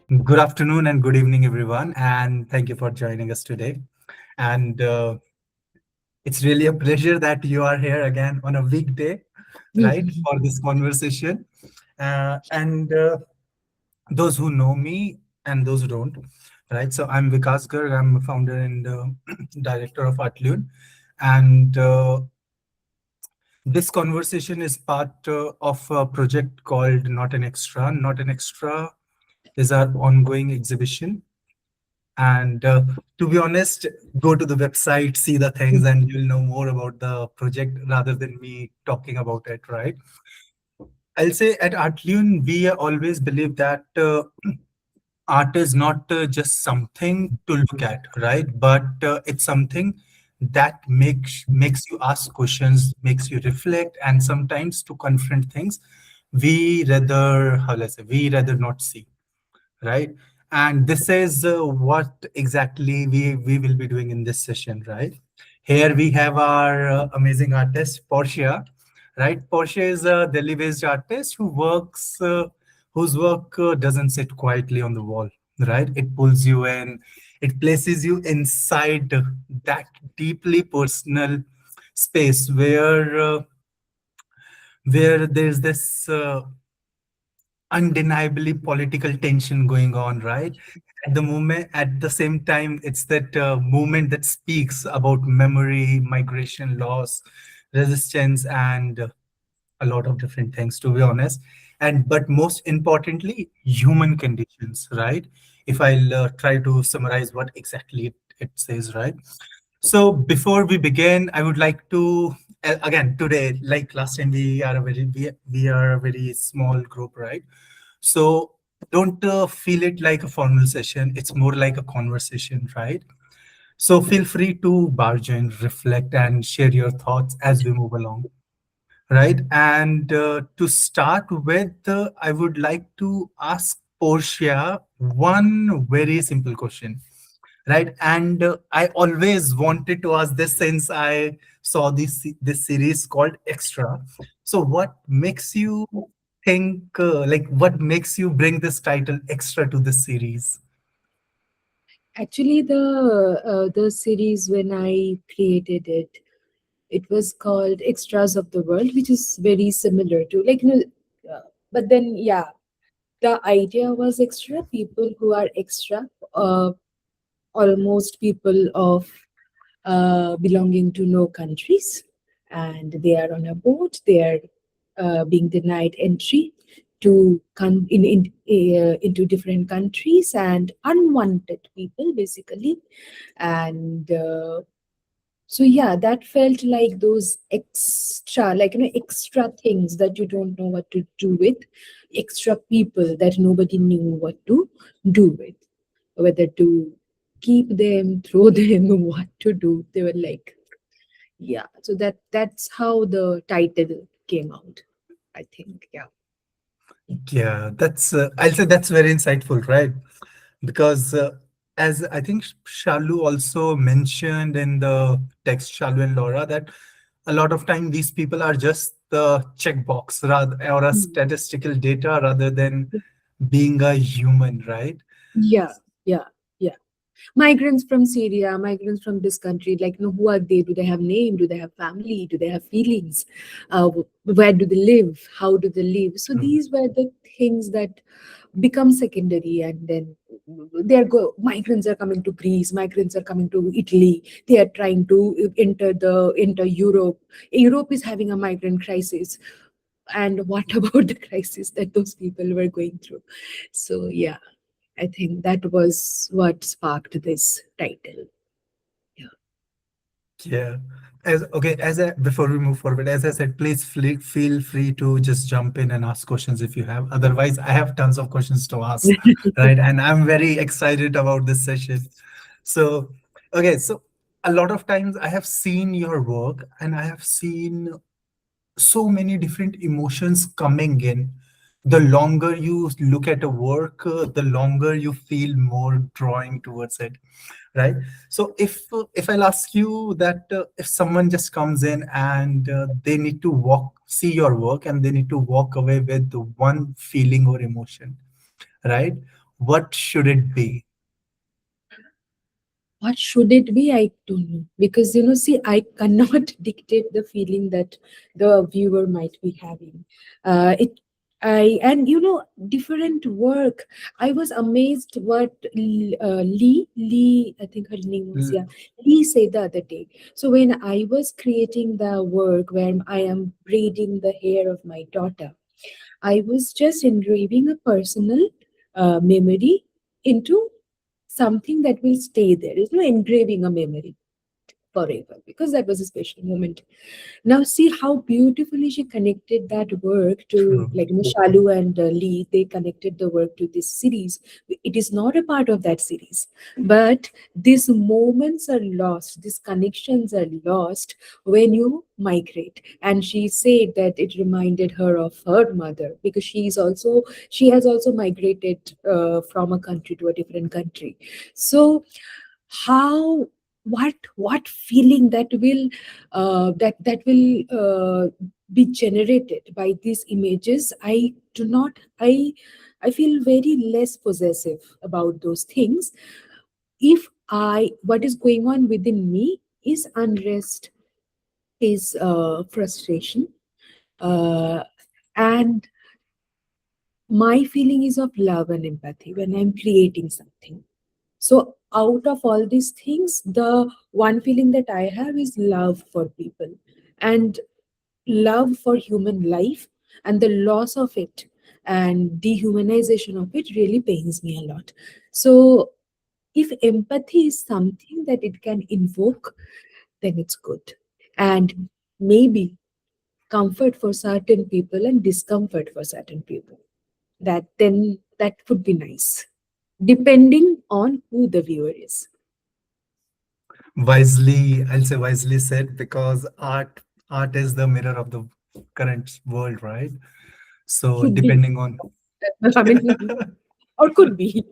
Good afternoon and good evening, everyone, and thank you for joining us today. And it's really a pleasure that you are here again on a weekday, right, for this conversation. And those who know me and those who don't, right? So I'm Vikas Garg. I'm a founder and director of Artlune, and this conversation is part of a project called Not an Extra. Not an Extra is our ongoing exhibition. And to be honest, go to the website, see the things, and you'll know more about the project rather than me talking about it, right? I'll say at Artlune, we always believe that art is not just something to look at, right? But it's something that makes you ask questions, makes you reflect, and sometimes to confront things we rather, how let's say, we rather not see, right? And this is what exactly we will be doing in this session, right? Here we have our amazing artist Portia, right? Portia is a Delhi-based artist whose work doesn't sit quietly on the wall, right? It pulls you in, it places you inside that deeply personal space where there's this undeniably political tension going on, right? At the moment, at the same time, it's that movement that speaks about memory, migration, loss, resistance, and a lot of different things, to be honest. And but most importantly, human conditions, right? If I'll try to summarize what exactly it says, right? So before we begin, I would like to again today, like last time, we are a very small group, right? So don't feel it like a formal session. It's more like a conversation, right? So feel free to barge in, reflect, and share your thoughts as we move along, right? And to start with, I would like to ask Portia one very simple question, right? And I always wanted to ask this since I saw this series called Extra. So what makes you think like what makes you bring this title Extra to this series? Actually, the series when I created it, it was called Extras of the World, which is very similar to but then yeah, the idea was extra people who are extra, uh, almost people of belonging to no countries, and they are on a boat. They are being denied entry to into different countries and unwanted people basically, and so yeah, that felt like those extra, extra things that you don't know what to do with, extra people that nobody knew what to do with, whether to keep them, throw them, what to do. They were like, yeah. So that's how the title came out, I think. Yeah. Yeah, that's I'll say that's very insightful, right? Because as I think Shalu also mentioned in the text, Shalu and Laura, that a lot of time these people are just the checkbox rather or a Mm. statistical data rather than being a human, right? Yeah, yeah, yeah. Migrants from Syria, migrants from this country, like, who are they? Do they have name? Do they have family? Do they have feelings? Where do they live? How do they live? So Mm. these were the things that become secondary, and then migrants are coming to Greece, migrants are coming to Italy. They are trying to enter Europe. Europe is having a migrant crisis, and what about the crisis that those people were going through? So yeah, I think that was what sparked this title. Yeah. Yeah. As okay, as I, before we move forward, as I said, please feel free to just jump in and ask questions if you have. Otherwise, I have tons of questions to ask, right? And I'm very excited about this session. So, okay, so a lot of times I have seen your work and I have seen so many different emotions coming in. The longer you look at a work, the longer you feel more drawing towards it, right? So if I'll ask you that if someone just comes in and they need to see your work and they need to walk away with one feeling or emotion, right? What should it be? What should it be? I don't know. Because, see, I cannot dictate the feeling that the viewer might be having. It and different work. I was amazed what Lee, I think her name was, L- yeah, Lee said the other day. So when I was creating the work where I am braiding the hair of my daughter, I was just engraving a personal memory into something that will stay there. There's no engraving a memory forever, because that was a special moment. Now see how beautifully she connected that work to, True. like, Shalu and Lee. They connected the work to this series. It is not a part of that series, but these moments are lost. These connections are lost when you migrate. And she said that it reminded her of her mother, because she has also migrated from a country to a different country. So how, what feeling that will be generated by these images, I do not I feel very less possessive about those things. If I what is going on within me is unrest, is frustration, uh, and my feeling is of love and empathy when I'm creating something. So out of all these things, the one feeling that I have is love for people, and love for human life, and the loss of it and dehumanization of it really pains me a lot. So if empathy is something that it can invoke, then it's good. And maybe comfort for certain people and discomfort for certain people, that would be nice, depending on who the viewer is. Wisely, I'll say wisely said, because art is the mirror of the current world, right? So Should be. depending on I mean, or could be.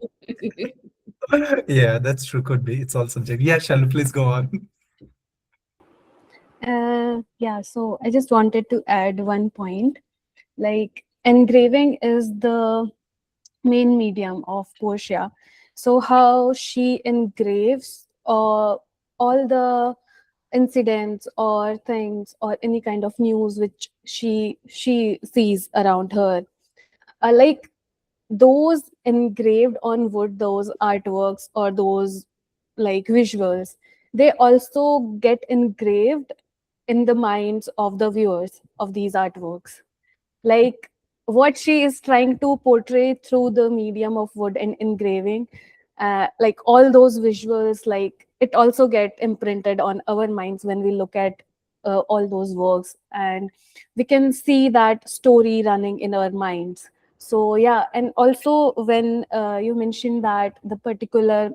yeah, that's true, could be. It's all subject. Yeah, shall please go on. Yeah, so I just wanted to add one point. Like, engraving is the main medium of Portia. So, how she engraves all the incidents or things or any kind of news which she sees around her, like those engraved on wood, those artworks or those like visuals, they also get engraved in the minds of the viewers of these artworks. Like what she is trying to portray through the medium of wood and engraving, like all those visuals, like it also get imprinted on our minds when we look at all those works, and we can see that story running in our minds. So yeah, and also when you mentioned that the particular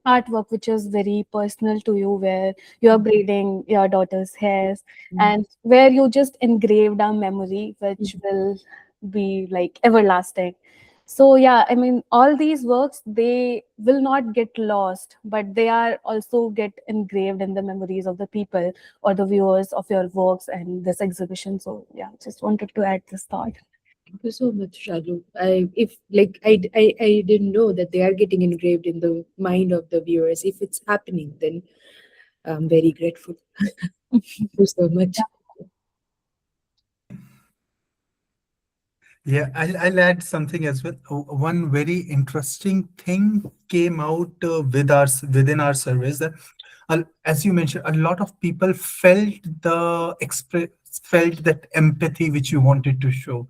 artwork which is very personal to you, where you are braiding your daughter's hairs Mm, and where you just engraved a memory which mm, will be like everlasting. So yeah, I mean, all these works, they will not get lost, but they are also get engraved in the memories of the people or the viewers of your works and this exhibition. So yeah, just wanted to add this thought. Thank you so much, Shalu. I didn't know that they are getting engraved in the mind of the viewers. If it's happening, then I'm very grateful. Thank you so much. Yeah, I'll add something as well. One very interesting thing came out within our surveys, that as you mentioned, a lot of people felt that empathy which you wanted to show,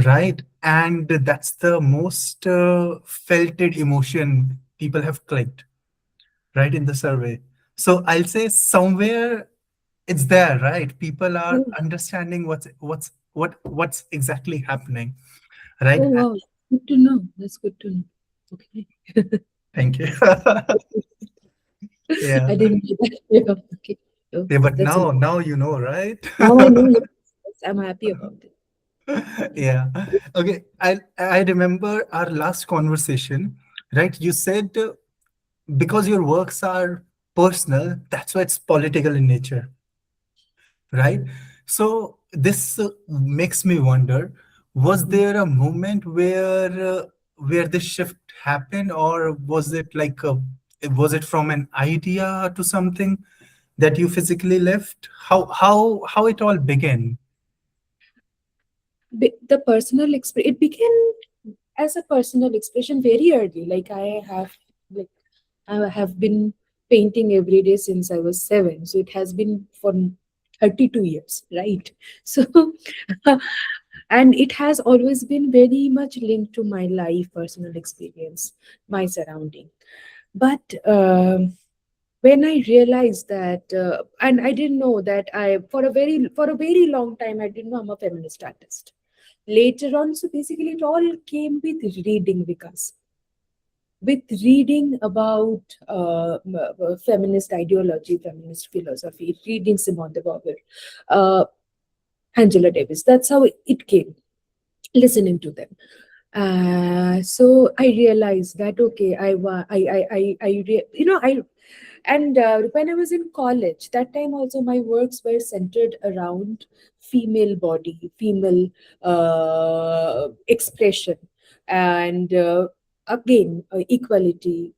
right? And that's the most felted emotion people have clicked, right, in the survey. So I'll say somewhere it's there, right? People are Oh, understanding what's exactly happening, oh right? wow. Good to know. That's good to know. Okay. Thank you. I Yeah. didn't know that. Yeah, okay. Oh, Yeah, but that's interesting. now you know, right? Now I know. Yes, yes, I'm happy about it. Yeah. Okay. I remember our last conversation, right? You said because your works are personal, that's why it's political in nature, right? So this makes me wonder, was there a moment where where this shift happened, or was it like was it from an idea to something that you physically left? How it all began? The personal it began as a personal expression very early. Like I have been painting every day since I was 7, so it has been for 32 years, right? So and it has always been very much linked to my life, personal experience, my surrounding. But when I realized that, and I didn't know that I for a very long time I didn't know I'm a feminist artist. Later on, so basically it all came with reading, because with reading about feminist ideology, feminist philosophy, reading Simone de Beauvoir, uh, Angela Davis. That's how it came. Listening to them. So I realized that okay, and when I was in college, that time also my works were centered around female body, female expression, and again equality,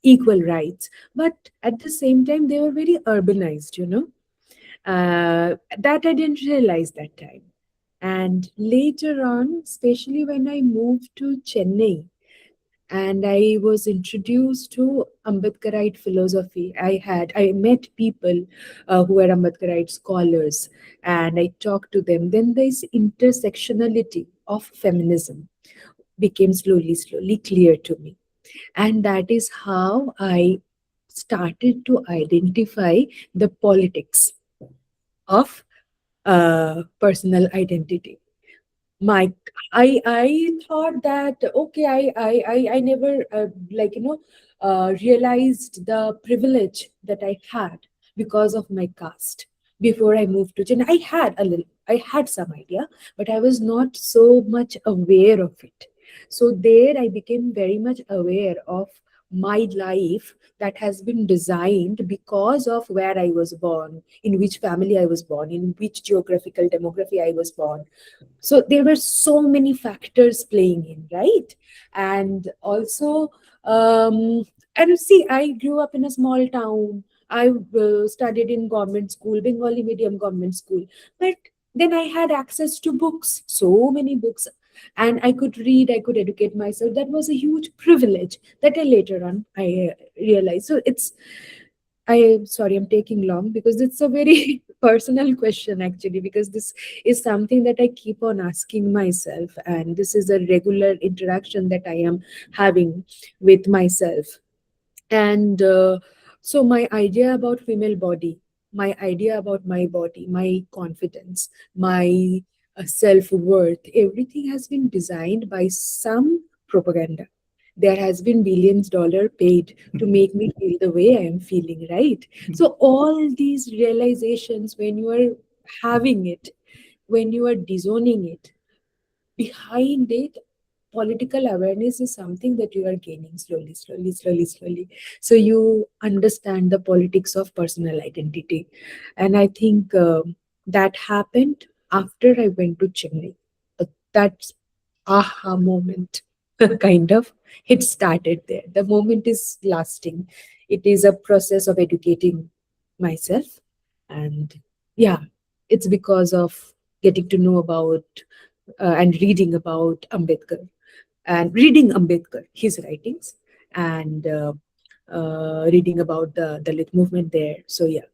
equal rights. But at the same time, they were very urbanized. That I didn't realize that time. And later on, especially when I moved to Chennai, and I was introduced to Ambedkarite philosophy. I met people who were Ambedkarite scholars, and I talked to them. Then this intersectionality of feminism became slowly clear to me, and that is how I started to identify the politics of personal identity. My I thought that okay, I never realized the privilege that I had because of my caste. Before I moved to Chennai, I had some idea, but I was not so much aware of it. So there I became very much aware of my life that has been designed because of where I was born, in which family I was born, in which geographical demography I was born. So there were so many factors playing in, right? And also, and see, I grew up in a small town. I studied in government school, Bengali medium government school, but then I had access to books, so many books, and I could read, I could educate myself. That was a huge privilege that I later on I realized. So it's I'm sorry, I'm taking long because it's a very personal question actually, because this is something that I keep on asking myself, and this is a regular interaction that I am having with myself. And so my idea about female body, my idea about my body, my confidence, my self-worth, everything has been designed by some propaganda. There has been billions paid to make me feel the way I am feeling, right? So all these realizations, when you are having it, when you are disowning it, behind it, political awareness is something that you are gaining slowly. So you understand the politics of personal identity. And I think that happened after I went to Chennai. That's aha moment, kind of. It started there. The moment is lasting. It is a process of educating myself. And yeah, it's because of getting to know about and reading about Ambedkar, and reading Ambedkar, his writings, and reading about the Dalit movement there. So yeah,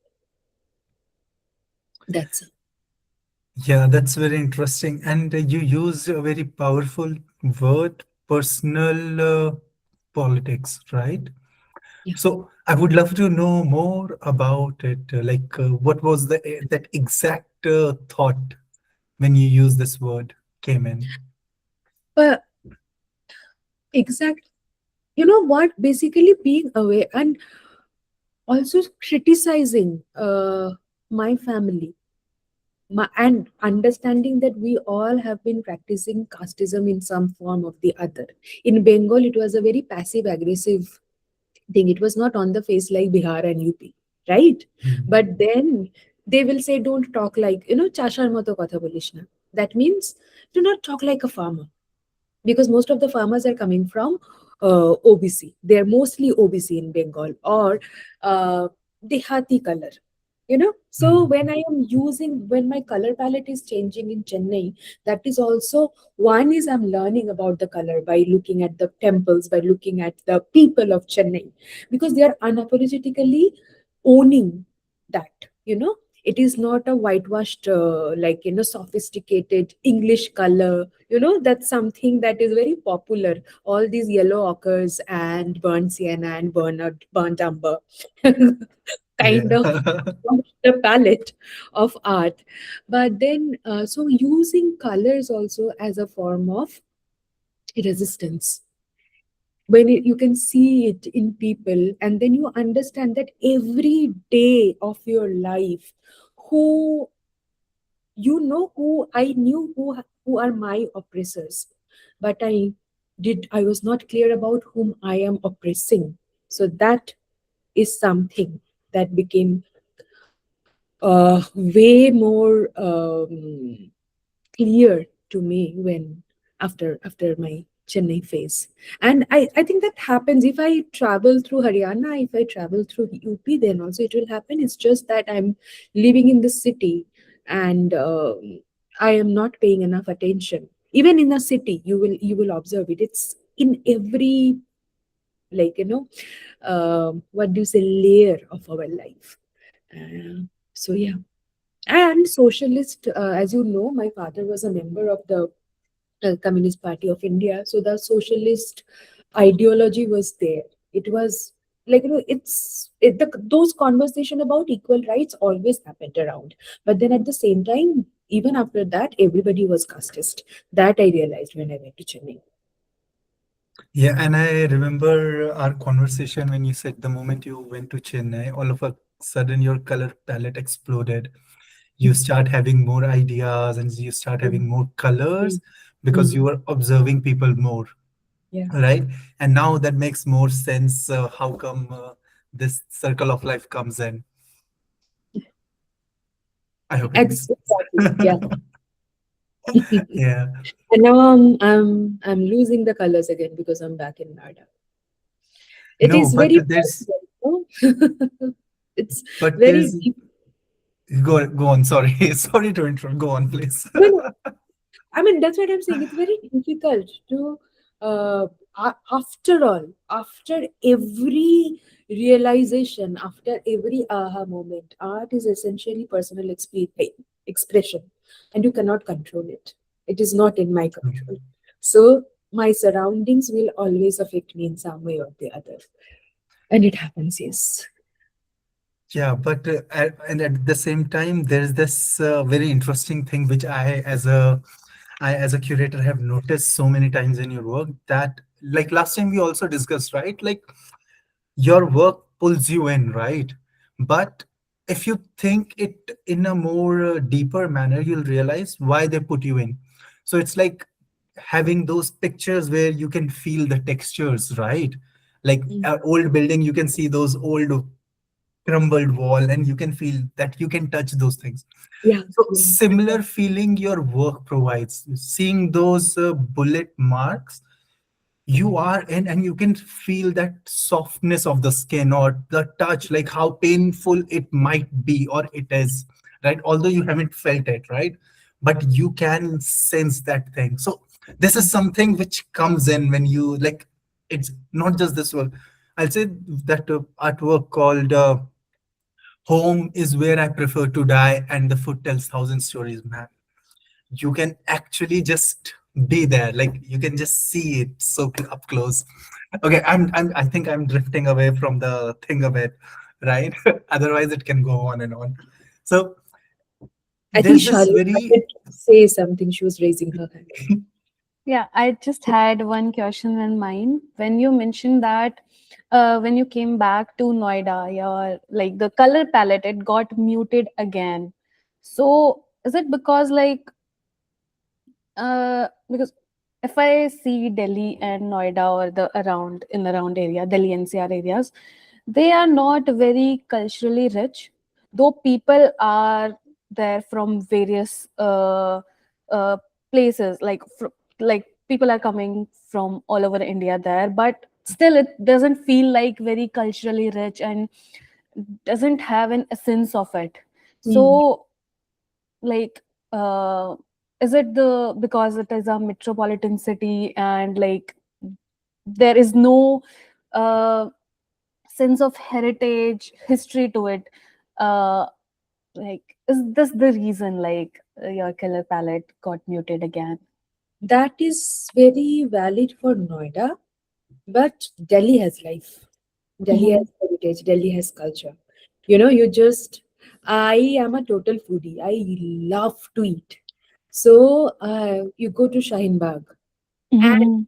that's it. Yeah, that's very interesting. And you used a very powerful word, personal politics, right? Yeah. So I would love to know more about it. What was that exact thought when you use this word came in? But exact, you know what? Basically, being aware and also criticizing my family, and understanding that we all have been practicing casteism in some form of the other. In Bengal, it was a very passive aggressive thing. It was not on the face like Bihar and UP, right? Hmm. But then they will say, don't talk like, chashar moto kotha bolish na. That means do not talk like a farmer. because most of the farmers are coming from OBC. They are mostly OBC in Bengal, or Dehati color. So Mm. when I am using, when my color palette is changing in Chennai, that is also one is I'm learning about the color by looking at the temples, by looking at the people of Chennai, because they are unapologetically owning that. It is not a whitewashed, sophisticated English color. That's something that is very popular. All these yellow ochres and burnt sienna and burnt umber kind Yeah. of the palette of art. But then, so using colors also as a form of resistance, when you can see it in people, and then you understand that every day of your life, who who I knew, who are my oppressors, but I was not clear about whom I am oppressing. So that is something that became way more clear to me when after my Chennai phase. And I think that happens if I travel through Haryana, if I travel through UP, then also it will happen. It's just that I'm living in the city, and I am not paying enough attention. Even in the city, you will observe it. It's in every, like, what do you say, layer of our life. So yeah. And socialist, as you know, my father was a member of the Communist Party of India. So the socialist ideology was there. It was like, those conversation about equal rights always happened around. But then at the same time, even after that, everybody was casteist. That I realized when I went to Chennai. Yeah, and I remember our conversation when you said the moment you went to Chennai, all of a sudden your color palette exploded. You start having more ideas and you start Mm, having more colors mm, because you mm. were observing people more, Yeah. right? And now that makes more sense. How come this circle of life comes in? I hope it makes Exactly. Yeah. sense. Yeah. And now I'm losing the colors again because I'm back in Nada. It No, is but very there's, possible. No? It's but very there's, deep. go on. Sorry. Sorry to interrupt. Go on, please. No, no, I mean, that's what I'm saying. It's very difficult to, after all, after every realization, after every aha moment, art is essentially personal expression, and you cannot control it. It is not in my control. So my surroundings will always affect me in some way or the other. And it happens, yes. Yeah, but and at the same time, there's this very interesting thing which I as a curator have noticed so many times in your work that, like last time we also discussed, right? Like your work pulls you in, right? But if you think it in a more deeper manner, you'll realize why they put you in. So it's like having those pictures where you can feel the textures, right? Like Mm. an old building, you can see those old crumbled wall and you can feel that you can touch those things. Yeah, So yeah. similar feeling your work provides, seeing those bullet marks you are in, and you can feel that softness of the skin or the touch, like how painful it might be or it is, right? Although you haven't felt it, right? But you can sense that thing. So this is something which comes in when you like, it's not just this work. I'll say that artwork called home is where I prefer to die, and the foot tells thousand stories, man. You can actually just be there, like you can just see it so up close. Okay, I think I'm drifting away from the thing a bit, right? Otherwise it can go on and on. So I think there's this Shali very wanted to say something. She was raising her hand. Yeah, I just had one question in mind. When you mentioned that when you came back to Noida, your like the color palette it got muted again. So is it because because if I see Delhi and Noida or the around area, Delhi NCR areas, they are not very culturally rich, though people are there from various uh, places, like people are coming from all over India there, but still it doesn't feel like very culturally rich and doesn't have an essence of it. Hmm. So like is it the because it is a metropolitan city and like there is no uh, sense of heritage history to it, uh, like is this the reason like your color palette got muted again? That is very valid for Noida, but Delhi has life. Delhi Mm-hmm. has heritage. Delhi has culture. You know, you just. I am a total foodie. I love to eat. So you go to Shaheen Bagh, and Mm-hmm.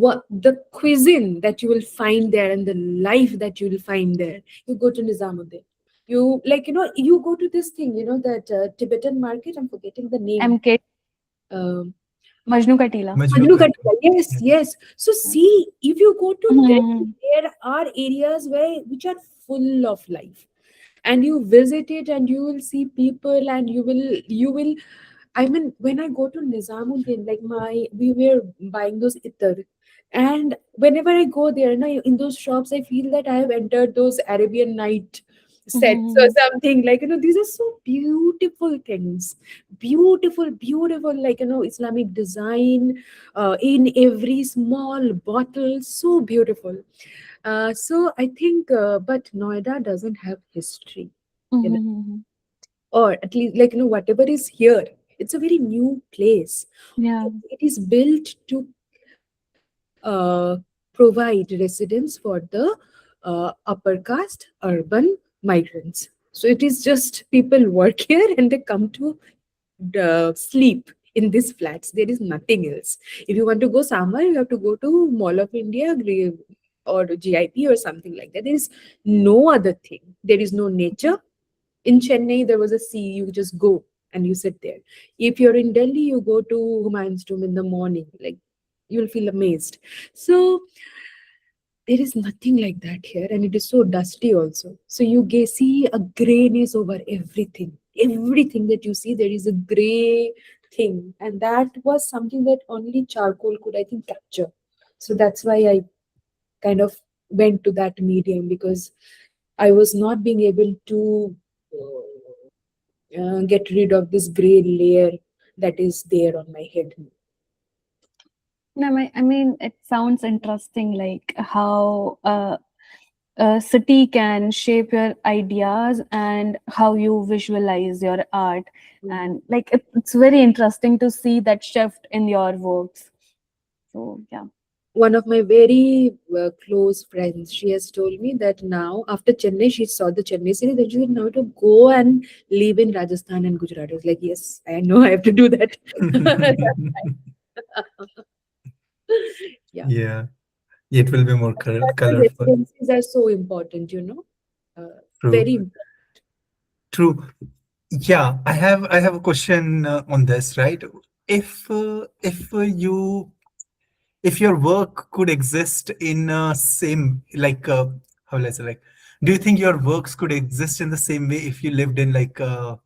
what the cuisine that you will find there and the life that you will find there. You go to Nizamuddin. You like you go to this thing. You know that Tibetan market. I'm forgetting the name. MK Um, Majnu Katila. Majnu Majnu Kat. Katla. Yes, Yeah. yes. So see, if you go to Delhi, Mm-hmm. there are areas which are full of life, and you visit it, and you will see people, and you will. I mean, when I go to Nizamuddin, like we were buying those itar, and whenever I go there, in those shops, I feel that I have entered those Arabian Night sets or Mm-hmm. something. Like these are so beautiful things, beautiful, like Islamic design in every small bottle, so beautiful. So I think, but Noida doesn't have history, you know, Mm-hmm. or at least like whatever is here, it's a very new place. Yeah. It is built to provide residence for the upper caste urban migrants. So it is just people work here and they come to sleep in these flats. There is nothing else. If you want to go somewhere, you have to go to Mall of India or GIP or something like that. There is no other thing. There is no nature. In Chennai, there was a sea. You just go and you sit there. If you're in Delhi, you go to Humayun's tomb in the morning. Like you'll feel amazed. So there is nothing like that here, and it is so dusty also. So you see a grayness over everything. Everything that you see, there is a gray thing, and that was something that only charcoal could, I think, capture. So that's why I kind of went to that medium, because I was not being able to get rid of this gray layer that is there on my head. No, I mean, it sounds interesting, like how a city can shape your ideas and how you visualize your art. Mm. And like, it's very interesting to see that shift in your works. So, yeah. One of my very close friends, she has told me that now after Chennai, she saw the Chennai series, that she said now to go and live in Rajasthan and Gujarat. I was like, yes, I know I have to do that. Yeah. Yeah, it will be more That's why colorful. residencies are so important, very True, important. true. Yeah, I have a question on this, right? If your work could exist in same like how let's say like, do you think your works could exist in the same way if you lived in like a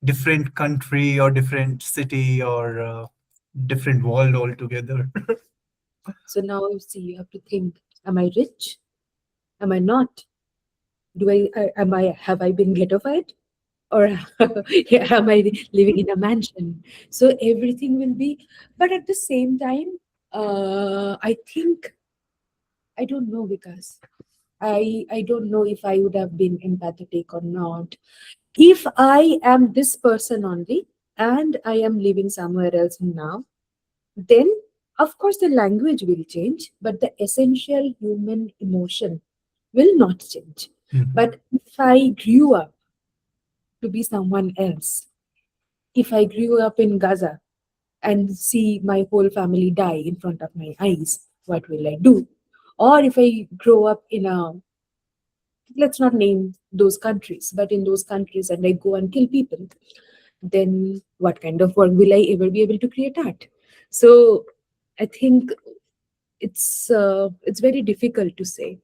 different country or different city or different world altogether? So now you see, you have to think: Am I rich? Am I not? Am I have I been ghettofied? Or am I living in a mansion? So everything will be, but at the same time, I think, I don't know, because I don't know if I would have been empathetic or not. If I am this person only and I am living somewhere else now, then of course the language will change, but the essential human emotion will not change. Mhm. But if I grew up to be someone else, if I grew up in Gaza and see my whole family die in front of my eyes, what will I do? Or if I grow up in a, let's not name those countries, but in those countries and I go and kill people, then what kind of work will I ever be able to create art? So I think it's very difficult to say.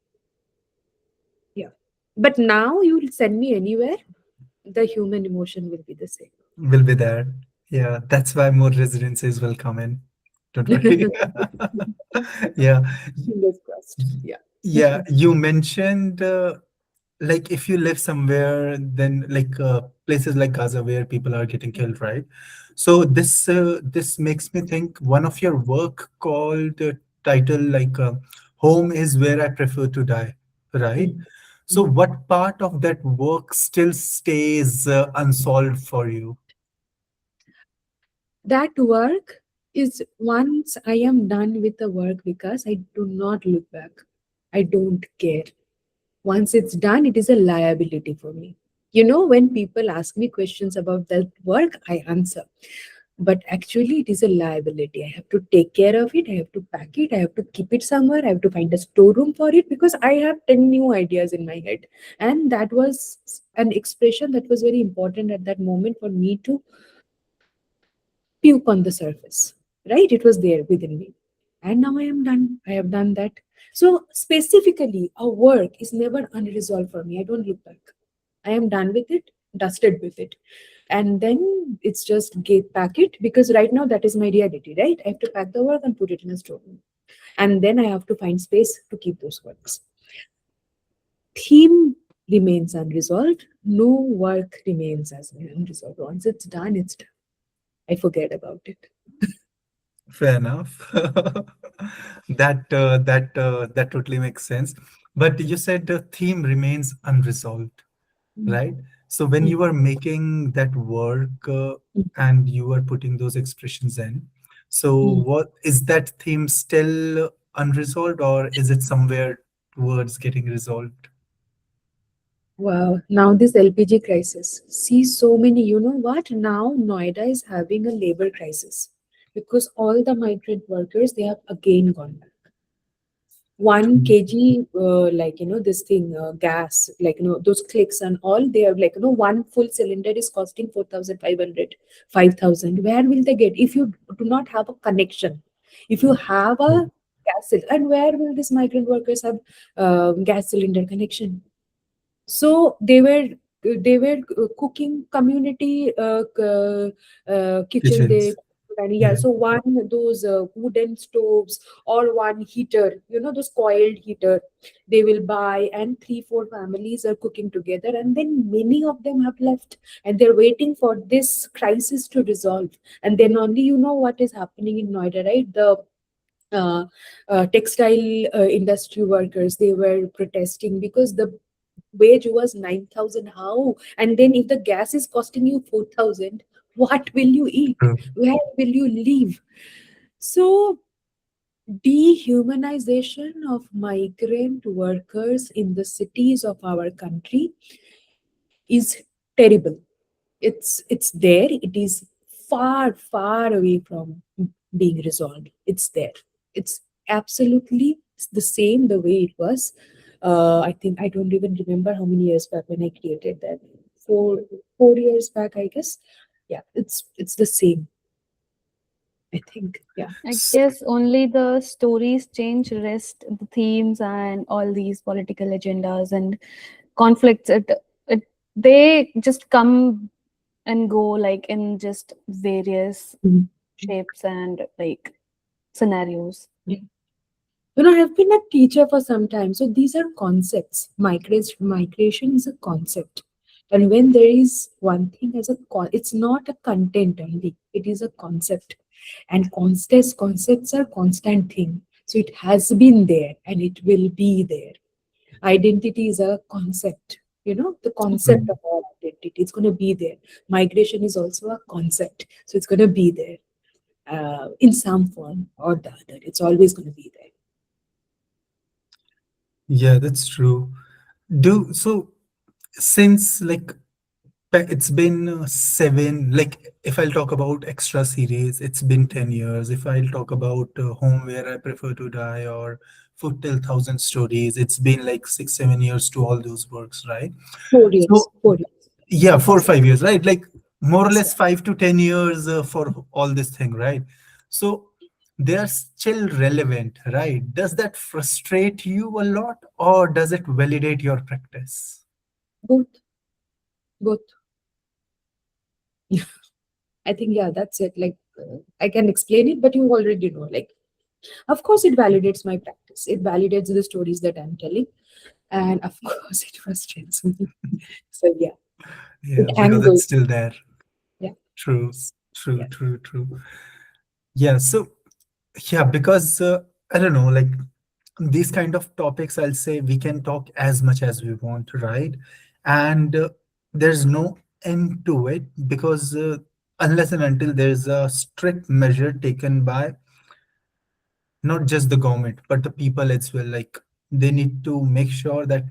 Yeah. But now you will send me anywhere, the human emotion will be the same. Will be there. Yeah, that's why more residences will come in. Don't worry. Yeah. Fingers crossed. Yeah. Yeah, you mentioned like if you live somewhere, then like places like Gaza where people are getting killed, right? So this makes me think one of your work called title like "Home is where I prefer to die," right? Mm. So Mm. what part of that work still stays unsolved for you? That work is once I am done with the work because I do not look back. I don't care. Once it's done, it is a liability for me. When people ask me questions about that work, I answer. But actually, it is a liability. I have to take care of it. I have to pack it. I have to keep it somewhere. I have to find a storeroom for it because I have 10 new ideas in my head. And that was an expression that was very important at that moment for me to puke on the surface, right? It was there within me. And now I am done. I have done that. So, specifically, a work is never unresolved for me. I don't look back. I am done with it, dusted with it. And then it's just pack it because right now that is my reality, right? I have to pack the work and put it in a storeroom. And then I have to find space to keep those works. Theme remains unresolved. No work remains as unresolved. Once it's done, it's done. I forget about it. Fair enough. That totally makes sense. But you said the theme remains unresolved, Mm. right? So when Mm. you are making that work Mm. and you are putting those expressions in, so Mm. what is that theme still unresolved, or is it somewhere towards getting resolved? Wow, now this LPG crisis. See, so many, you know what? Now Noida is having a labor crisis because all the migrant workers, they have again gone back. 1 kg, this thing, gas, those clicks and all, they have, one full cylinder is costing 4,500, 5,000. Where will they get? If you do not have a connection, if you have a gas cylinder, and where will these migrant workers have gas cylinder connection? So they were cooking community kitchen. They Kitchens. and yeah, Yeah. so one those wooden stoves or one heater, those coiled heater, they will buy, and 3 4 families are cooking together, and then many of them have left, and they're waiting for this crisis to resolve. And then only what is happening in Noida, right? The uh, textile industry workers, they were protesting because the wage was 9,000. How? And then if the gas is costing you 4,000, what will you eat? True. Where will you live? So dehumanization of migrant workers in the cities of our country is terrible. It's there. It is far far away from being resolved. It's there. It's absolutely the same the way it was. I think I don't even remember how many years back when I created that. Four years back, I guess. Yeah, it's the same, I think. Yeah. I guess only the stories change, rest the themes and all these political agendas and conflicts. It they just come and go like in just various Mhm. shapes and like scenarios. Yeah. I've been a teacher for some time, so these are concepts. Migration is a concept, and when there is one thing as it's not a content only. It is a concept, and concepts are constant thing. So it has been there, and it will be there. Identity is a concept. The concept of our identity. It's going to be there. Migration is also a concept, so it's going to be there in some form or the other. It's always going to be there. Yeah, that's true. Do so since like it's been seven, like if I'll talk about extra series, it's been 10 years. If I'll talk about Home Where I Prefer to Die or Food Till Thousand Stories, it's been like 6 7 years to all those works, right? 4 years. So 4 years. yeah, 4 5 years, right? Like more or Yes, less sir. 5 to 10 years for all this thing, right? So they are still relevant, right? Does that frustrate you a lot, or does it validate your practice? Both. Both. I think, yeah, that's it. Like, I can explain it, but you already know. Like, of course, it validates my practice. It validates the stories that I'm telling, and of course, it frustrates me. So yeah, it Yeah, am because it's going. still there. Yeah, True, true, yeah. true, true. Yeah, so yeah, because I don't know, like these kind of topics, I'll say we can talk as much as we want, right? And there's no end to it because unless and until there's a strict measure taken by not just the government, but the people as well. Like they need to make sure that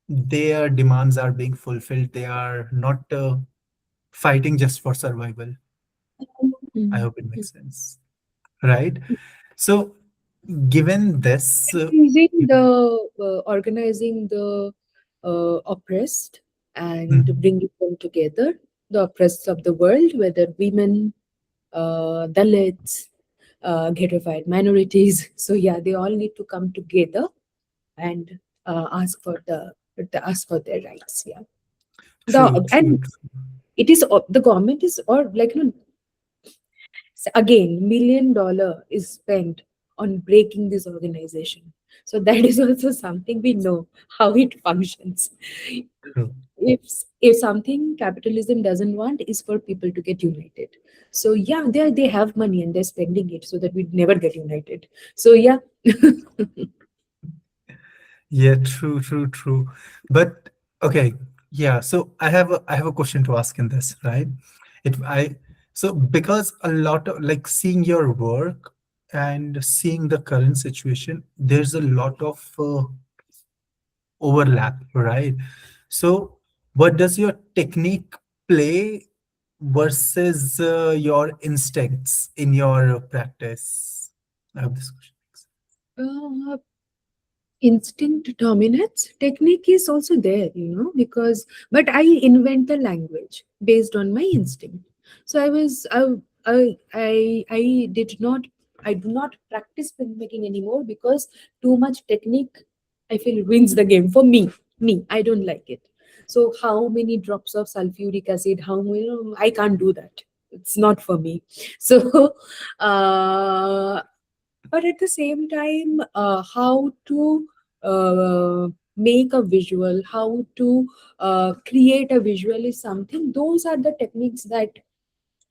their demands are being fulfilled. They are not fighting just for survival. I Mm. hope it makes sense, right? So, given this, Organizing the oppressed and mm, bringing them together, the oppressed of the world, whether women, Dalits, ghettofied minorities. So yeah, they all need to come together and ask for their rights. Yeah, true, true, and it is the government is, or like, again, $1 million is spent on breaking this organization. So that is also something we know how it functions. true. If something capitalism doesn't want is for people to get united. So yeah, they have money and they're spending it so that we never get united. So yeah. Yeah, true, true, true. But okay, yeah. So I have a question to ask in this, right? It I so because a lot of like seeing your work and seeing the current situation, there's a lot of overlap, right? So, what does your technique play versus your instincts in your practice? I have this question. uh, Instinct dominates. Technique is also there, because, but I invent the language based on my instinct. So I did not, I do not practice filmmaking anymore because too much technique, I feel, wins the game for me. I don't like it. So how many drops of sulfuric acid, how many, I can't do that. It's not for me. So uh but at the same time, how to make a visual, how to create a visual is something, those are the techniques that,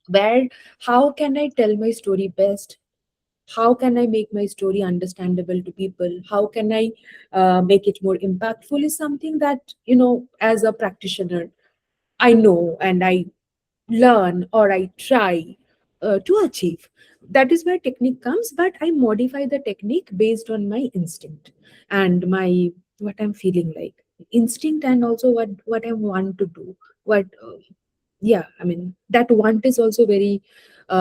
where, how can I tell my story best, how can I make my story understandable to people, how can I make it more impactful, is something that, as a practitioner, I know and I learn or I try to achieve. That is where technique comes, but I modify the technique based on my instinct and my, what I'm feeling like. Instinct, and also what I want to do. What Yeah, I mean, that want is also very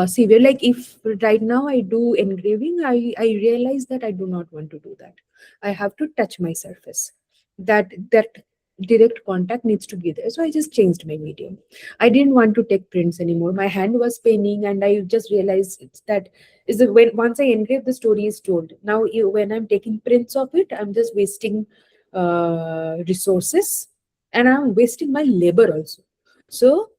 severe. Like, if right now I do engraving, I realize that I do not want to do that. I have to touch my surface. That direct contact needs to be there. So I just changed my medium. I didn't want to take prints anymore. My hand was paining, and I just realized that is that when once I engrave, the story is told. Now, when I'm taking prints of it, I'm just wasting resources, and I'm wasting my labor also. So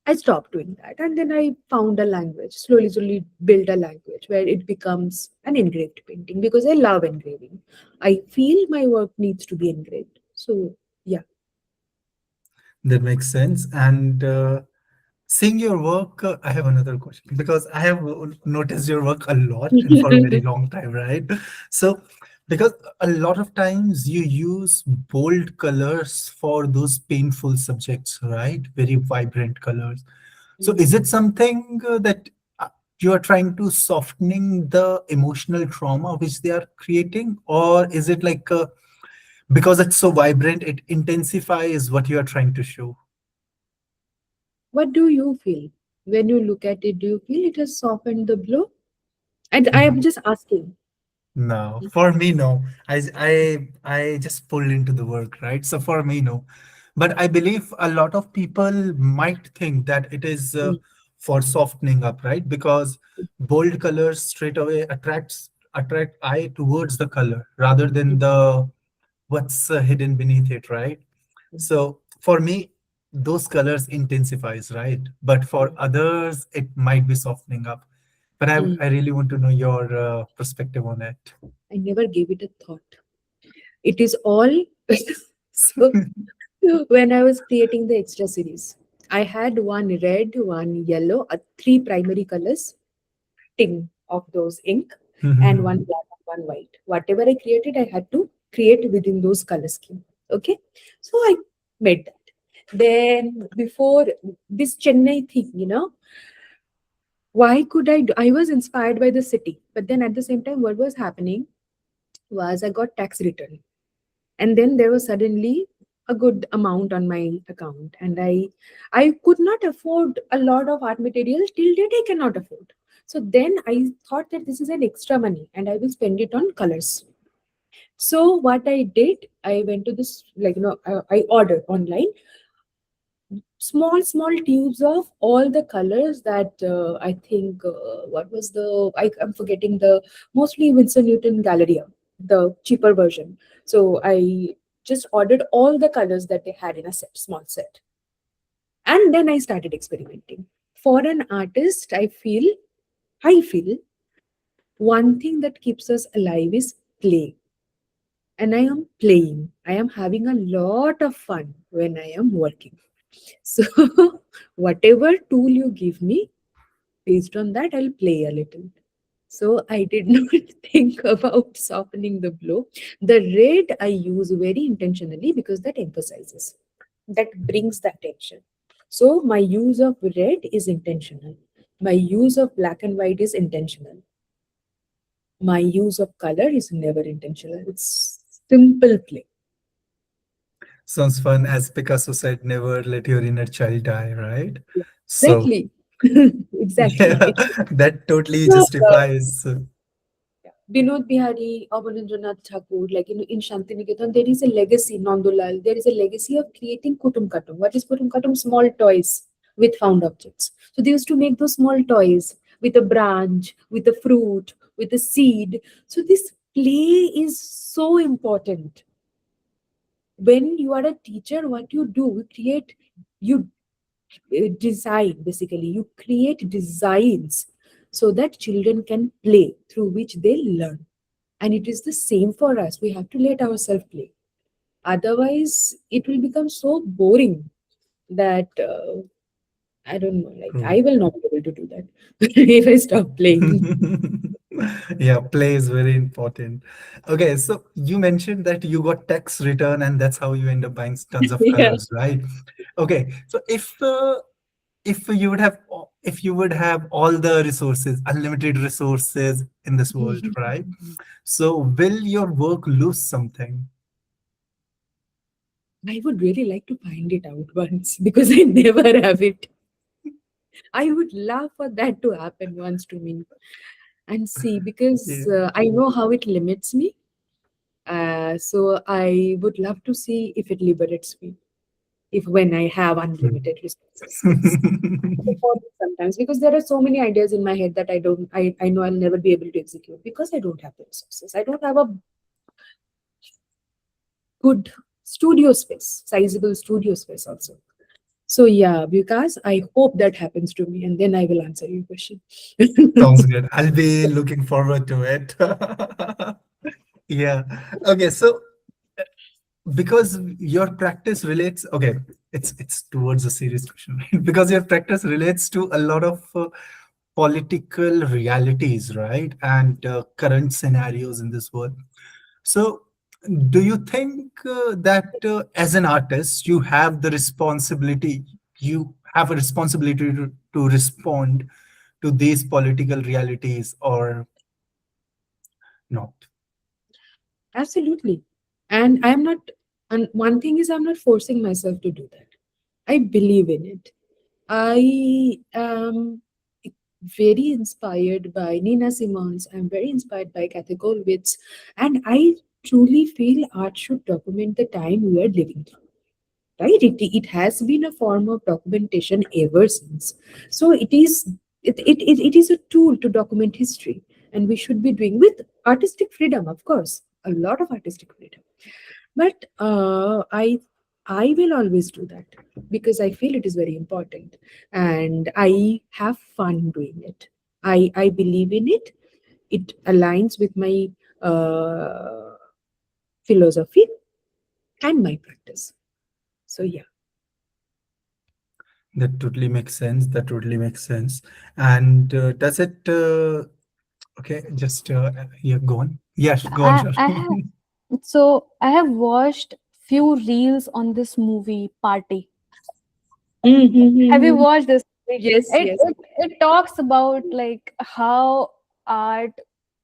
I stopped doing that. And then I found a language, slowly built a language where it becomes an engraved painting because I love engraving. I feel my work needs to be engraved. So, yeah. That makes sense. And seeing your work, I have another question because I have noticed your work a lot and for a very long time, right? So, because a lot of times you use bold colors for those painful subjects, right? Very vibrant colors. So, is it something that you are trying to softening the emotional trauma which they are creating, or is it like because it's so vibrant, it intensifies what you are trying to show? What do you feel when you look at it? Do you feel it has softened the blow? And I am just asking. No, for me, no. I just pulled into the work, right? So for me, no. But I believe a lot of people might think that it is for softening up, right? Because bold colors straight away attract eye towards the color rather than the what's hidden beneath it, right? So for me, those colors intensifies, right? But for others, it might be softening up. But Mm. I really want to know your perspective on it. I never gave it a thought. It is all so. When I was creating the extra series, I had one red, one yellow, three primary colors, tin of those ink, and one Mhm. black and one white. Whatever I created, I had to create within those color scheme. Okay, so I made that. Then before this Chennai thing, why could I? I was inspired by the city, but then at the same time, what was happening was I got tax return, and then there was suddenly a good amount on my account, and I could not afford a lot of art materials. Till date I cannot afford. So then I thought that this is an extra money and I will spend it on colors. So what I did, I went to this, like, I ordered online small tubes of all the colors that I think, what was I'm forgetting, the mostly Winsor Newton Galleria, the cheaper version. So I just ordered all the colors that they had in a small set, and then I started experimenting. For an artist, I feel one thing that keeps us alive is play, and I am playing. I am having a lot of fun when I am working. So, whatever tool you give me, based on that, I'll play a little. So, I did not think about softening the blow. The red I use very intentionally because that emphasizes, that brings the attention. So, my use of red is intentional. My use of black and white is intentional. My use of color is never intentional. It's simple play. Sounds fun. As Picasso said, never let your inner child die, right? So, Exactly. yeah, Exactly. that totally So, justifies. Binod Bihari, Abanindranath Thakur, like, in Shantiniketan, there is a legacy, Nandulal, there is a legacy of creating Kutum Katum. What is Kutum Katum? Small toys with found objects. So they used to make those small toys with a branch, with a fruit, with a seed. So this play is so important. When you are a teacher, what you do, you design, basically. You create designs so that children can play, through which they learn. And it is the same for us. We have to let ourselves play. Otherwise, it will become so boring that I don't know, like, True. I will not be able to do that if I stop playing. Yeah, play is very important. Okay, so you mentioned that you got tax return and that's how you end up buying tons of Yeah. colors, right? Okay, so if you would have if you would have all the resources, unlimited resources in this world, right? So will your work lose something? I would really like to find it out once because I never have it. I would love for that to happen once to me and see, because Yeah. I know how it limits me. So I would love to see if it liberates me, if when I have unlimited resources. Yes. For me sometimes, because there are so many ideas in my head that I know I'll never be able to execute because I don't have the resources. I don't have a good studio space, sizable studio space also. So yeah, because I hope that happens to me, and then I will answer your question. Sounds good. I'll be looking forward to it. Yeah. Okay, so because your practice relates, okay, it's towards a serious question, right? Because your practice relates to a lot of political realities, right? And current scenarios in this world. So do you think that as an artist you have the responsibility, you have a responsibility to respond to these political realities or not? Absolutely. And I'm not, and one thing is, I'm not forcing myself to do that. I believe in it. I am very inspired by Nina Simons. I'm very inspired by Kathy Kollwitz. And I truly feel art should document the time we are living through. Right? It has been a form of documentation ever since. So it is a tool to document history. And we should be doing with artistic freedom, of course, a lot of artistic freedom. But I I will always do that because I feel it is very important and I have fun doing it. I believe in it. It aligns with my uh, philosophy and my practice. So, yeah. That totally makes sense. That totally makes sense. And does it? Okay, just yeah, go on. Yes, go on, sure. I have so I have watched few reels on this movie Party. Have you Mm-hmm. watched this movie? Yes, It yes. it, it talks about like how art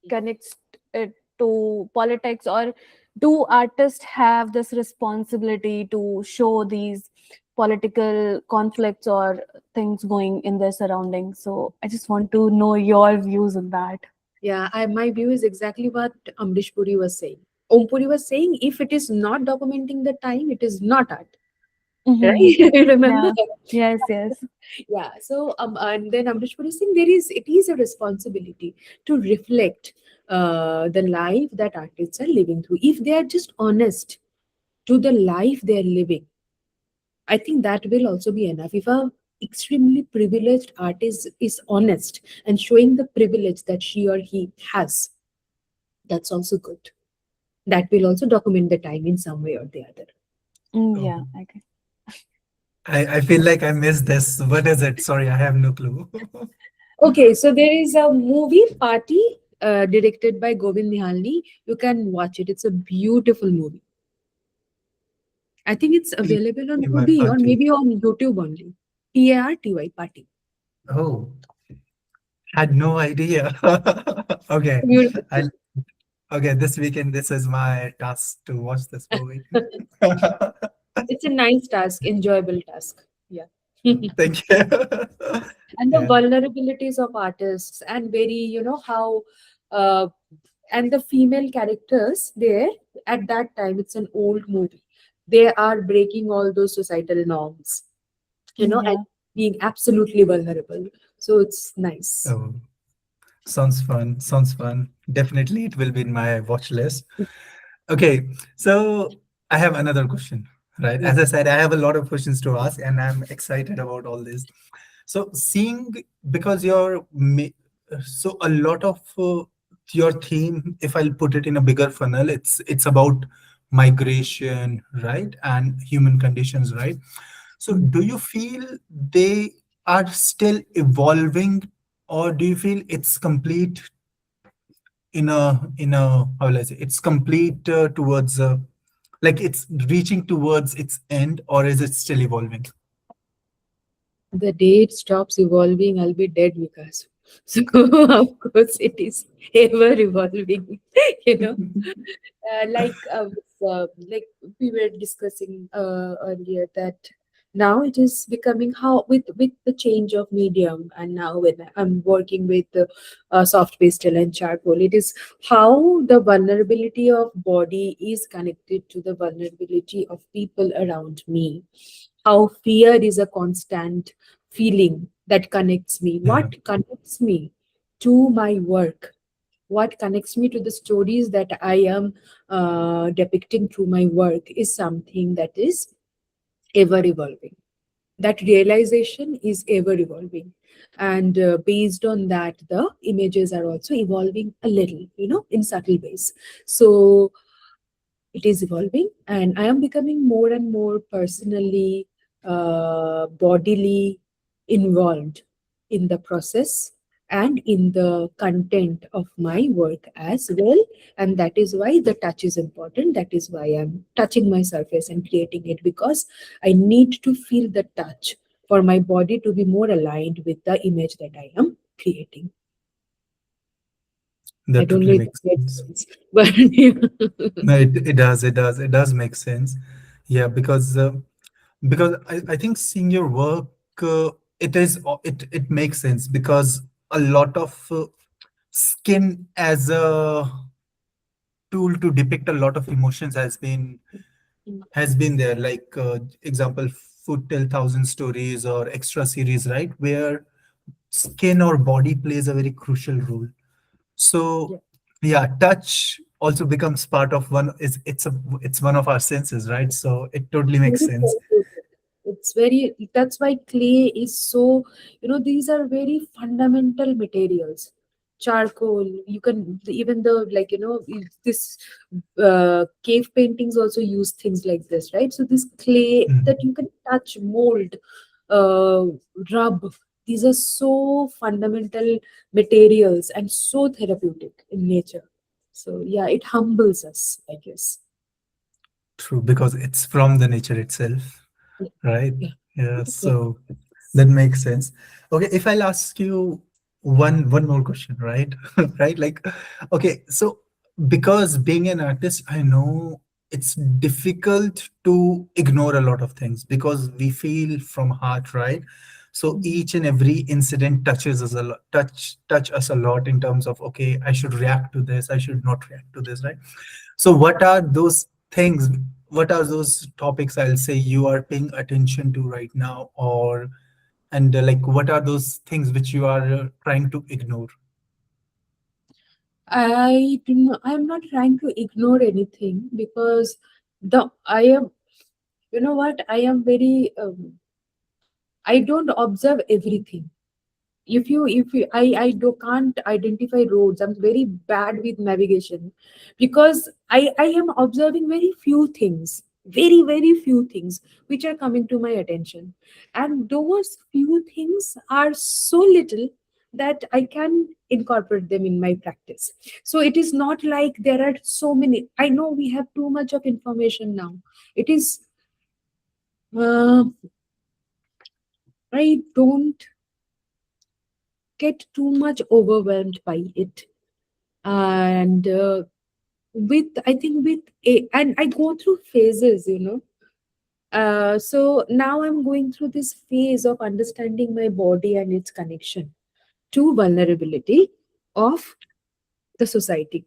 connects it to politics, or do artists have this responsibility to show these political conflicts or things going in their surroundings? So I just want to know your views on that. Yeah, my view is exactly what Amrish Puri was saying. Om Puri was saying, if it is not documenting the time, it is not art. Right? Mm-hmm. You remember? Yeah. Yes, yes. Yeah. So and then Amrish Puri is saying it is a responsibility to reflect the life that artists are living through. If they are just honest to the life they are living, I think that will also be enough. If a extremely privileged artist is honest and showing the privilege that she or he has, that's also good. That will also document the time in some way or the other. Oh, Yeah, okay. I feel like I missed this. What is it? Sorry, I have no clue. Okay, so there is a movie Party directed by Govind Nihalni. You can watch it. It's a beautiful movie. I think it's available on My Tubi or party. maybe on YouTube only. Party Party. Oh, had no idea. Okay, Beautiful. I'll okay. This weekend, this is my task to watch this movie. It's a nice task, enjoyable task. Yeah. Thank you. And the Yeah, vulnerabilities of artists and very, how uh, and the female characters there at that time, it's an old movie, they are breaking all those societal norms, and Yeah. being absolutely vulnerable, so it's nice. oh, sounds fun. Sounds fun. Definitely, it will be in my watch list. Okay, so I have another question, right? Yeah. As I said, I have a lot of questions to ask, and I'm excited about all this. So, seeing because so a lot of your theme, if I'll put it in a bigger funnel, it's about migration, right, and human conditions, right? So, do you feel they are still evolving, or do you feel it's complete in a how will I say it's complete towards like it's reaching towards its end, or is it still evolving? The day it stops evolving, I'll be dead, Vikas. So of course it is ever evolving. you know like we were discussing earlier, that now it is becoming how with the change of medium, and now when I'm working with soft pastel and charcoal, it is how the vulnerability of body is connected to the vulnerability of people around me, how fear is a constant feeling that connects me, Yeah, what connects me to my work, what connects me to the stories that I am depicting through my work is something that is ever evolving. That realization is ever evolving. And based on that, the images are also evolving a little, in subtle ways. So it is evolving, and I am becoming more and more personally, bodily involved in the process and in the content of my work as well. And that is why the touch is important. That is why I'm touching my surface and creating it, because I need to feel the touch for my body to be more aligned with the image that I am creating. I that don't know totally if it makes makes sense. sense, but yeah. No, it does make sense. Yeah, because I think seeing your work, it makes sense because a lot of skin as a tool to depict a lot of emotions has been there, like example food tell thousand stories or extra series, right, where skin or body plays a very crucial role. So yeah, touch also becomes part of one, is it's one of our senses, right? So it totally makes Very sense. therapeutic. It's very, that's why clay is so, these are very fundamental materials. Charcoal, you can, even the, like, this cave paintings also use things like this, right? So this clay Mm. that you can touch, mold, uh, rub, these are so fundamental materials and so therapeutic in nature. So yeah, it humbles us, I guess. True, because it's from the nature itself, Yeah, right? yeah, Yeah, yeah. so that makes sense. Okay, if I'll ask you one more question, right? Right? Like, okay, so because being an artist, I know it's difficult to ignore a lot of things because we feel from heart, right? So Mm. each and every incident touches us a lot, touch us a lot in terms of, okay, I should react to this, I should not react to this, right? So what are those things, what are those topics, I'll say, you are paying attention to right now, or and like what are those things which you are trying to ignore? I'm not trying to ignore anything because I am, what, I don't observe everything. If you I do can't identify roads. I'm very bad with navigation because I am observing very few things, very few things which are coming to my attention, and those few things are so little that I can incorporate them in my practice. So it is not like there are so many. I know we have too much of information now. It is, uh, I don't get too much overwhelmed by it. And with I think with a and I go through phases. So now I'm going through this phase of understanding my body and its connection to vulnerability of the society.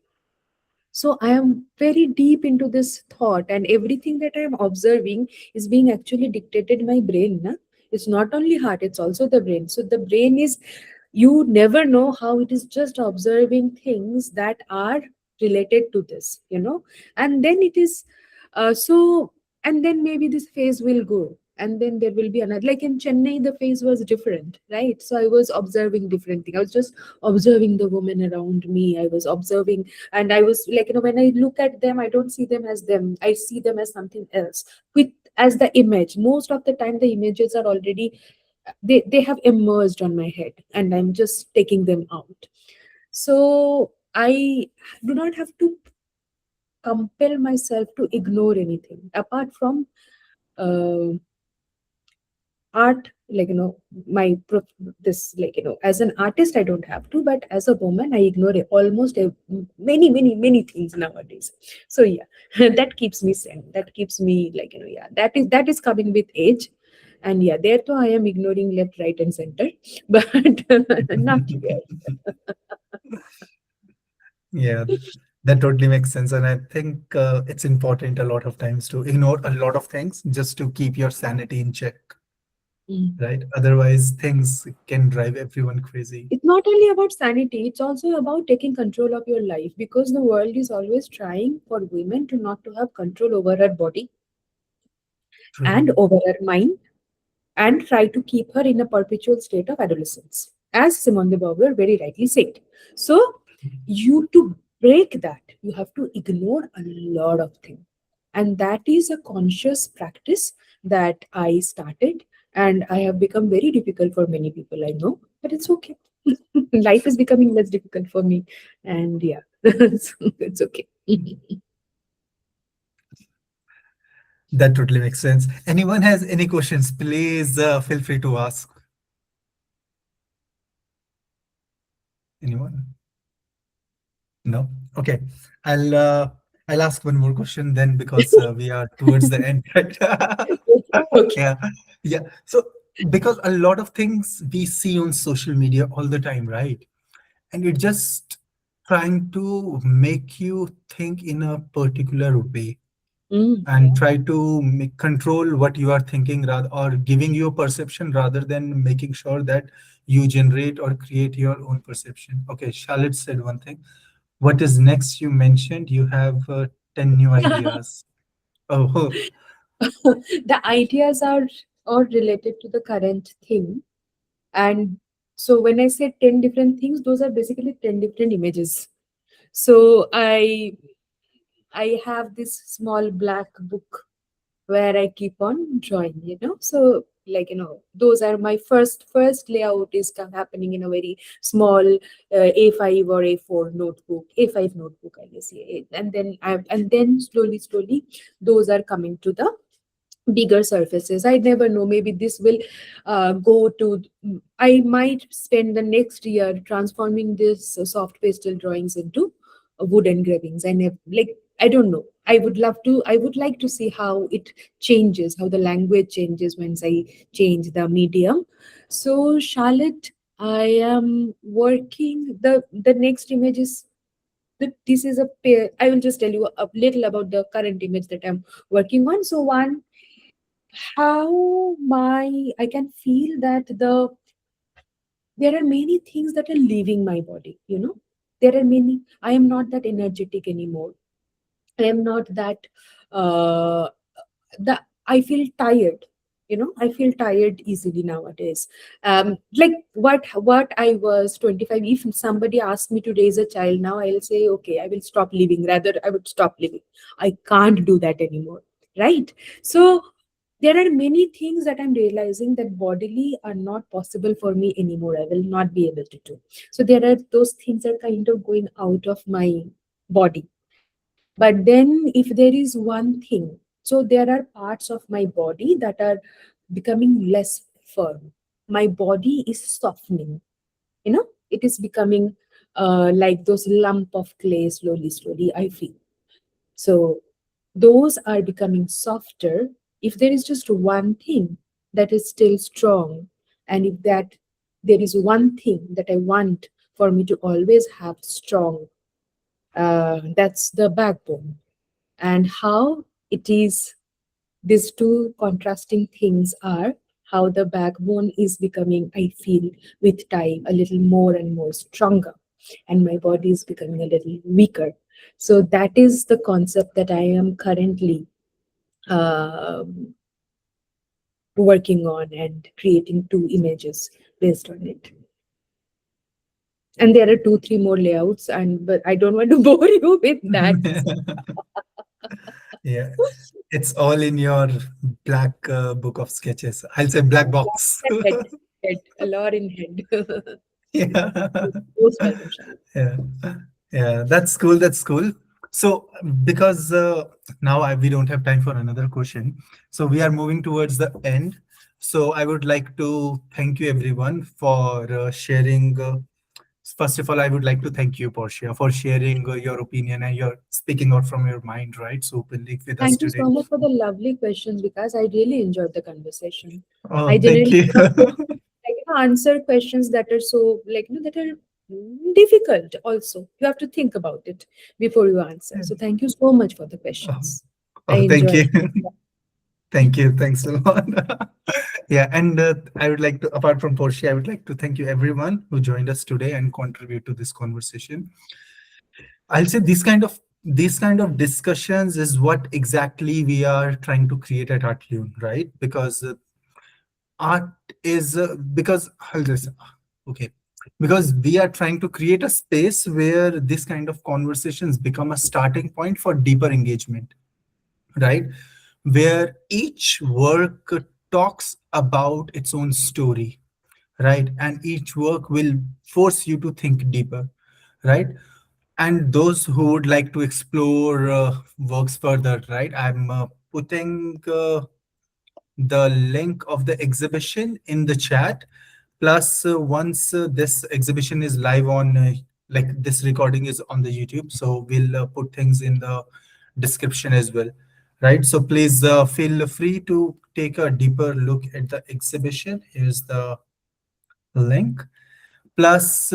So I am very deep into this thought, and everything that I am observing is being actually dictated my brain. Na? It's not only heart, it's also the brain. So the brain is, you never know how it is just observing things that are related to this. And then it is, so, and then maybe this phase will go. And then there will be another, like in Chennai, the phase was different, right? So I was observing different things. I was just observing the women around me. I was observing, and I was like, when I look at them, I don't see them as them. I see them as something else. With as the image, most of the time, the images are already, they have emerged on my head, and I'm just taking them out. So I do not have to compel myself to ignore anything apart from uh, art, like, this, like, as an artist I don't have to, but as a woman I ignore almost many things nowadays. So yeah, that keeps me sane, that keeps me, like, yeah, that is coming with age. And yeah, there too I am ignoring left, right, and center, but not here. Yeah, that totally makes sense, and I think it's important a lot of times to ignore a lot of things just to keep your sanity in check, Mm. right? Otherwise things can drive everyone crazy. It's not only about sanity, it's also about taking control of your life, because the world is always trying for women to not to have control over her body True. and over her mind, and try to keep her in a perpetual state of adolescence, as Simone de Beauvoir very rightly said. So, you to break that, you have to ignore a lot of things. And that is a conscious practice that I started, and I have become very difficult for many people, I know, but it's okay. Life is becoming less difficult for me, and yeah, so it's okay. That totally makes sense. Anyone has any questions, please feel free to ask. Anyone? No? Okay. I'll uh, I'll ask one more question then because we are towards the end, right? Okay. Yeah. Yeah. So because a lot of things we see on social media all the time, right? And it just trying to make you think in a particular way and Yeah. try to control what you are thinking, rather, or giving you a perception rather than making sure that you generate or create your own perception. Okay, Charlotte said one thing. What is next? You mentioned you have 10 new ideas. Oh, The ideas are all related to the current thing. And so when I say 10 different things, those are basically 10 different images. So I have this small black book where I keep on drawing, So like those are my first layout is happening in a very small A5 or A4 notebook, A5 notebook, I guess, yeah. And then slowly those are coming to the bigger surfaces. I never know, maybe this will go to, I might spend the next year transforming this soft pastel drawings into wood engravings. I never, like, I don't know, I would like to see how it changes, how the language changes once I change the medium. So Charlotte, I am working, the next image is, this is a pair. I will just tell you a little about the current image that I'm working on. So one, how my I can feel that there are many things that are leaving my body. There are many. I am not that energetic anymore. I am not that uh the I feel tired. I feel tired easily nowadays. Like what I was 25. If somebody asked me to raise a child now, I'll say, okay, I will stop living. Rather, I would stop living. I can't do that anymore. Right? So there are many things that I'm realizing that bodily are not possible for me anymore. I will not be able to do. So there are those things are kind of going out of my body. But then if there is one thing, so there are parts of my body that are becoming less firm. My body is softening. It is becoming like those lump of clay slowly, I feel. So those are becoming softer. If there is just one thing that is still strong, and if that there is one thing that I want for me to always have strong, that's the backbone. And how it is, these two contrasting things are how the backbone is becoming, I feel, with time, a little more and more stronger, and my body is becoming a little weaker. So that is the concept that I am currently um working on and creating two images based on it. And there are two, three more layouts, and but I don't want to bore you with that. yeah. It's all in your black book of sketches. I'll say black box. Head, a lot in head. Yeah. Most welcome, Shalini. Yeah. Yeah. That's cool. That's cool. So, because now we don't have time for another question. So, we are moving towards the end. So, I would like to thank you everyone for sharing. First of all, I would like to thank you, Portia, for sharing your opinion and your speaking out from your mind, right? So openly with us Thank you today. so much for the lovely questions because I really enjoyed the conversation. I Oh, thank generally you. do not answer questions that are so that are difficult. Also, you have to think about it before you answer. So thank you so much for the Oh, questions. I oh, thank enjoyed. you. Thank you. Thanks a lot. Yeah, and I would like to, apart from Portia, I would like to thank you everyone who joined us today and contribute to this conversation. I'll say these kind of discussions is what exactly we are trying to create at Artlune, right? Because art is because I'll just okay, because we are trying to create a space where this kind of conversations become a starting point for deeper engagement, right? Where each work talks about its own story, right? And each work will force you to think deeper, right? And those who would like to explore works further, right? I'm putting the link of the exhibition in the chat. Plus, once this exhibition is live on, like this recording is on the YouTube, so we'll put things in the description as well, right? So please feel free to take a deeper look at the exhibition. Here's the link. Plus,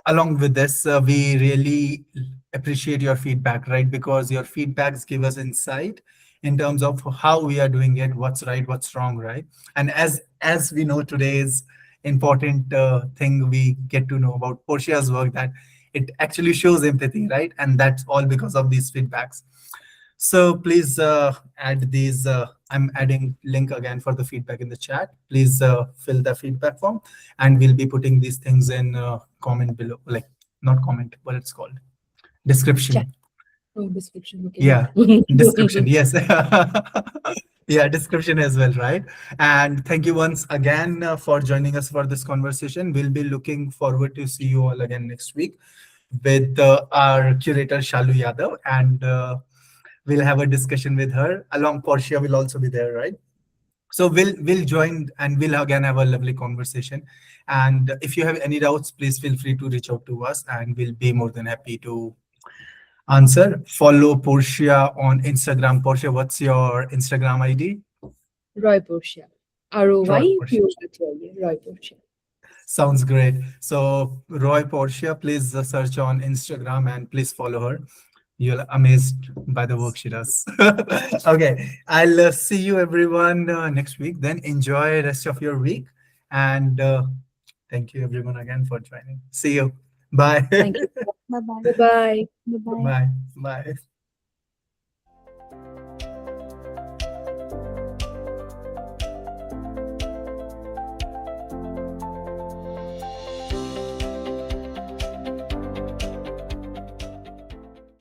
along with this, we really appreciate your feedback, right? Because your feedbacks give us insight in terms of how we are doing it, what's right, what's wrong, right? And as we know today's important thing we get to know about Portia's work, that it actually shows empathy, right? And that's all because of these feedbacks. So please add these. I'm adding link again for the feedback in the chat. Please fill the feedback form, and we'll be putting these things in comment below, like not comment, what it's called, Chat. description. Oh, description. Okay, Yeah, yeah. description. Yes. Yeah, description as well, right? And thank you once again for joining us for this conversation. We'll be looking forward to see you all again next week with our curator Shalu Yadav, and we'll have a discussion with her. Along Portia will also be there, right? So we'll join and we'll again have a lovely conversation. And if you have any doubts, please feel free to reach out to us, and we'll be more than happy to answer. Follow Portia on Instagram. Portia, what's your Instagram ID? Roy Portia. ROY Roy Portia. Roy Portia. Sounds great. So Roy Portia, please search on Instagram and please follow her. You're amazed by the work she does. Okay, I'll see you everyone next week. Then enjoy rest of your week, and thank you everyone again for joining. See you. Bye. Thank you. Bye bye. Bye bye. Bye bye. Bye. Bye.